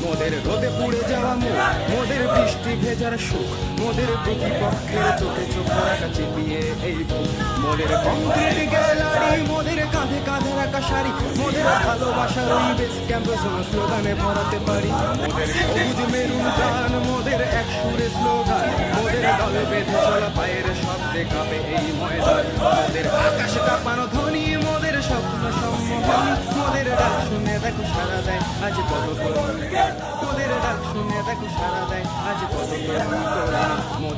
মোদের রোদে পুড়ে যাওয়া মুখ, মোদের বৃষ্টি ভেজার সুখ, মোদের প্রতিপক্ষের চোখে চোখ রাখা চিপিয়ে এই বুক, মোদের কংক্রিট গ্যালারি, মোদের কাঁধে কাঁধে রাখা শাড়ি, মোদের ভালোবাসার ওই বেস ক্যাম্প স্লোগানে ভরাতে পারি। মোদের সবুজ মেরুন গান, মোদের এক সুরে স্লোগান, মোদের দল বেঁধে চলা পায়ের শব্দে কাঁপে এই ময়দান। মোদের আকাশ কাঁপানো ধ্বনি, মোদের স্বপ্ন সম্মোহন, মোদের ডাক শুনে দেখো সারা দেয় আজ কত তরুণ, মোদের ডাক শুনে দেখো সারা দেয় আজ কত তরুণ।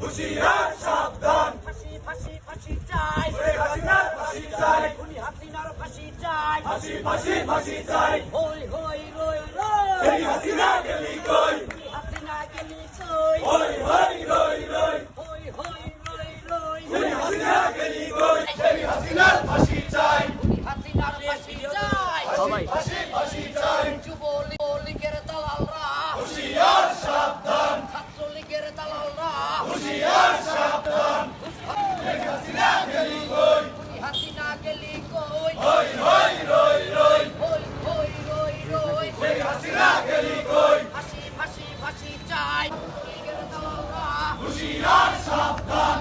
হুঁশিয়ার সাবধান, ফাঁসি ফাঁসি ফাঁসি চাই, হাসিনার ফাঁসি চাই, খুনি হাসিনার ফাঁসি চাই, ফাঁসি ফাঁসি ফাঁসি চাই, হই হই রই রই, এই হাসিনা গেলি কই, খুনি হাসিনা গেলি কই, হই হই রই রই, হই হই রই রই, এই হাসিনা গেলি কই, এই হাসিনার ফাঁসি চাই, খুনি হাসিনার ফাঁসি চাই, ফাঁসি ফাঁসি চাই, যুবলীগের দালালরা, হুঁশিয়ার সাবধান, ছাত্রলীগের দালালরা, হুঁশিয়ার সাবধান, এই হাসিনা গেলি কই, খুনি হাসিনা গেলি কই, হই হই রই রই, হই হই রই রই, এই হাসিনা গেলি কই, ফাঁসি ফাঁসি ফাঁসি চাই, লীগের দালালরা, হুঁশিয়ার সাবধান,